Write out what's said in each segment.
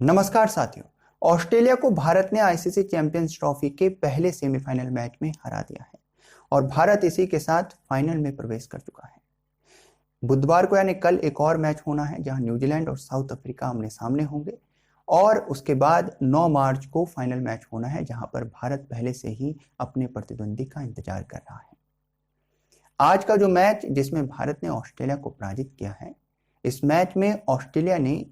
नमस्कार साथियों। ऑस्ट्रेलिया को भारत ने आईसीसी चैंपियंस ट्रॉफी के पहले सेमीफाइनल मैच में हरा दिया है और भारत इसी के साथ फाइनल में प्रवेश कर चुका है। बुधवार को यानी कल एक और मैच होना है जहां न्यूजीलैंड और साउथ अफ्रीका आमने सामने होंगे और उसके बाद 9 मार्च को फाइनल मैच होना है जहां पर भारत पहले से ही अपने प्रतिद्वंदी का इंतजार कर रहा है। आज का जो मैच जिसमें भारत ने ऑस्ट्रेलिया को पराजित किया है, इस मैच में ऑस्ट्रेलिया ने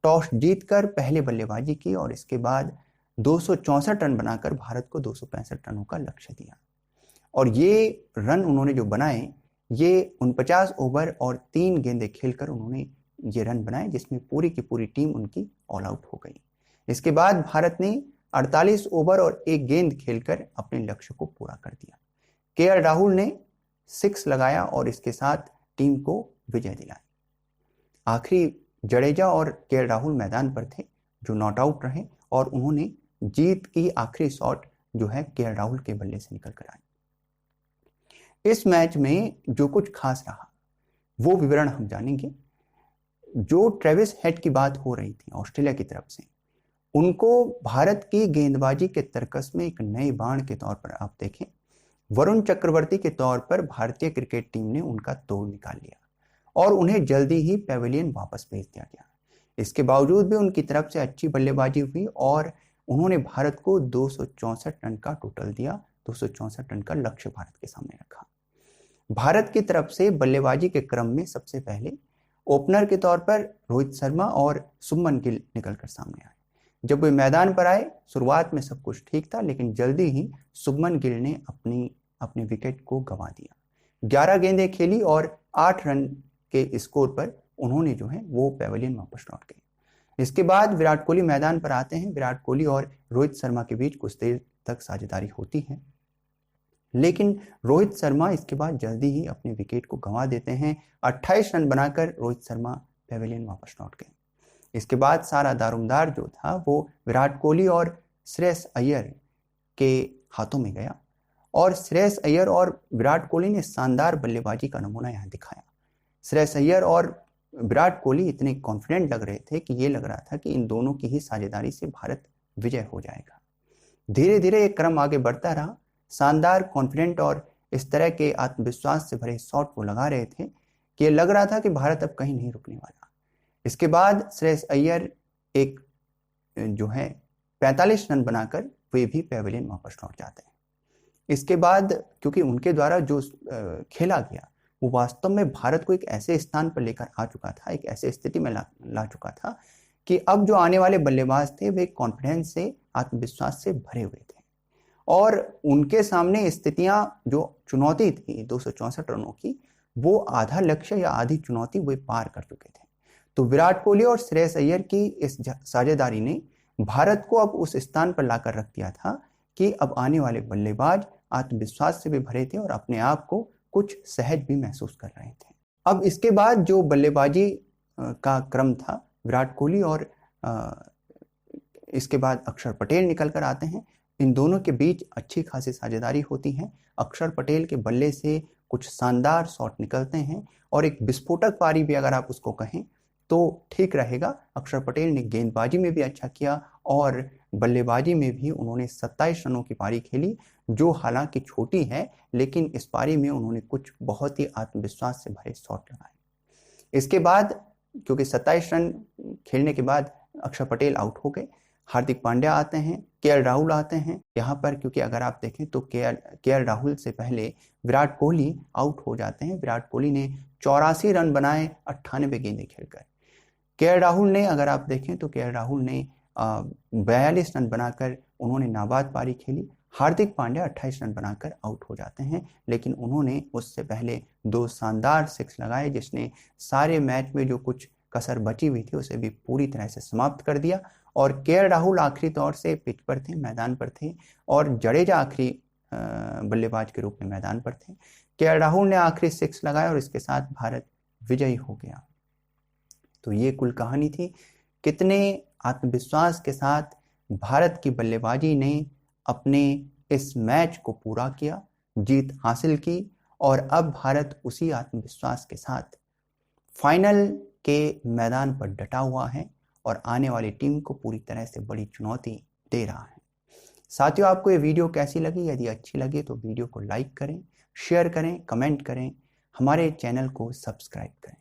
टॉस जीतकर पहले बल्लेबाजी की और इसके बाद 264 रन बनाकर भारत को 265 रनों का लक्ष्य दिया। और ये रन उन्होंने जो बनाए ये 49 ओवर और 3 गेंदें खेलकर उन्होंने ये रन बनाए, जिसमें पूरी की पूरी टीम उनकी ऑल आउट हो गई। इसके बाद भारत ने 48 ओवर और 1 गेंद खेलकर अपने लक्ष्य को पूरा कर दिया। केएल राहुल ने 6 लगाया और इसके साथ टीम को विजय दिलाई। आखिरी जडेजा और केएल राहुल मैदान पर थे जो नॉट आउट रहे और उन्होंने जीत की आखिरी शॉट जो है केएल राहुल के बल्ले से निकल कर आई। इस मैच में जो कुछ खास रहा वो विवरण हम जानेंगे। जो ट्रेविस हेड की बात हो रही थी ऑस्ट्रेलिया की तरफ से, उनको भारत की गेंदबाजी के तर्कस में एक नए बाण के तौर पर आप देखें, वरुण चक्रवर्ती के तौर पर भारतीय क्रिकेट टीम ने उनका तोड़ निकाल लिया और उन्हें जल्दी ही पेविलियन वापस भेज दिया गया। इसके बावजूद भी उनकी तरफ से अच्छी बल्लेबाजी हुई और उन्होंने भारत को 264 रन का टोटल दिया। 264 रन का लक्ष्य भारत के सामने रखा। भारत की तरफ से बल्लेबाजी के क्रम में सबसे पहले ओपनर के तौर पर रोहित शर्मा और शुभमन गिल निकलकर सामने आए। जब वे मैदान पर आए, शुरुआत में सब कुछ ठीक था, लेकिन जल्दी ही शुभमन गिल ने अपने विकेट को गंवा दिया। 11 गेंदें खेली और 8 रन के स्कोर पर उन्होंने जो है वो पेविलियन वापस लौट गए। इसके बाद विराट कोहली मैदान पर आते हैं। विराट कोहली और रोहित शर्मा के बीच कुछ देर तक साझेदारी होती है, लेकिन रोहित शर्मा इसके बाद जल्दी ही अपने विकेट को गंवा देते हैं। 28 रन बनाकर रोहित शर्मा पेविलियन वापस लौट गए। इसके बाद सारा दारोमदार जो था वो विराट कोहली और श्रेयस अय्यर के हाथों में गया और श्रेयस अय्यर और विराट कोहली ने शानदार बल्लेबाजी का नमूना यहाँ दिखाया। श्रेयस अय्यर और विराट कोहली इतने कॉन्फिडेंट लग रहे थे कि ये लग रहा था कि इन दोनों की ही साझेदारी से भारत विजय हो जाएगा। धीरे धीरे ये क्रम आगे बढ़ता रहा। शानदार, कॉन्फिडेंट और इस तरह के आत्मविश्वास से भरे शॉट वो लगा रहे थे कि ये लग रहा था कि भारत अब कहीं नहीं रुकने वाला। इसके बाद श्रेयस अय्यर एक जो है 45 रन बनाकर वे भी पेविलियन वापस लौट जाते हैं। इसके बाद क्योंकि उनके द्वारा जो खेला गया वो वास्तव में भारत को एक ऐसे स्थान पर लेकर आ चुका था, एक ऐसे स्थिति में ला चुका था कि अब जो आने वाले बल्लेबाज थे वे कॉन्फिडेंस से, आत्मविश्वास से भरे हुए थे और उनके सामने स्थितियां जो चुनौती थी 264 रनों की, वो आधा लक्ष्य या आधी चुनौती वे पार कर चुके थे। तो विराट कोहली और श्रेयस अय्यर की इस साझेदारी ने भारत को अब उस स्थान पर लाकर रख दिया था कि अब आने वाले बल्लेबाज आत्मविश्वास से भी भरे थे और अपने आप को कुछ सहज भी महसूस कर रहे थे। अब इसके बाद जो बल्लेबाजी का क्रम था, विराट कोहली और इसके बाद अक्षर पटेल निकल कर आते हैं। इन दोनों के बीच अच्छी खासी साझेदारी होती है। अक्षर पटेल के बल्ले से कुछ शानदार शॉट निकलते हैं और एक विस्फोटक पारी भी अगर आप उसको कहें तो ठीक रहेगा। अक्षर पटेल ने गेंदबाजी में भी अच्छा किया और बल्लेबाजी में भी उन्होंने 27 रनों की पारी खेली, जो हालांकि छोटी है, लेकिन इस पारी में उन्होंने कुछ बहुत ही आत्मविश्वास से भरे शॉट लगाए। इसके बाद क्योंकि 27 रन खेलने के बाद अक्षर पटेल आउट हो गए, हार्दिक पांड्या आते हैं, केएल राहुल आते हैं यहाँ पर। क्योंकि अगर आप देखें तो केएल राहुल से पहले विराट कोहली आउट हो जाते हैं। विराट कोहली ने 84 रन बनाए 98 गेंदें खेलकर। केएल राहुल ने, अगर आप देखें तो केएल राहुल ने 42 रन बनाकर उन्होंने नाबाद पारी खेली। हार्दिक पांड्या 28 रन बनाकर आउट हो जाते हैं, लेकिन उन्होंने उससे पहले 2 शानदार 6 लगाए जिसने सारे मैच में जो कुछ कसर बची हुई थी उसे भी पूरी तरह से समाप्त कर दिया। और केएल राहुल आखिरी तौर से पिच पर थे, मैदान पर थे और जडेजा आखिरी बल्लेबाज के रूप में मैदान पर थे। केएल राहुल ने आखिरी 6 लगाए और इसके साथ भारत विजयी हो गया। तो ये कुल कहानी थी। कितने आत्मविश्वास के साथ भारत की बल्लेबाजी ने अपने इस मैच को पूरा किया, जीत हासिल की और अब भारत उसी आत्मविश्वास के साथ फाइनल के मैदान पर डटा हुआ है और आने वाली टीम को पूरी तरह से बड़ी चुनौती दे रहा है। साथियों, आपको ये वीडियो कैसी लगी? यदि अच्छी लगी तो वीडियो को लाइक करें, शेयर करें, कमेंट करें, हमारे चैनल को सब्सक्राइब करें।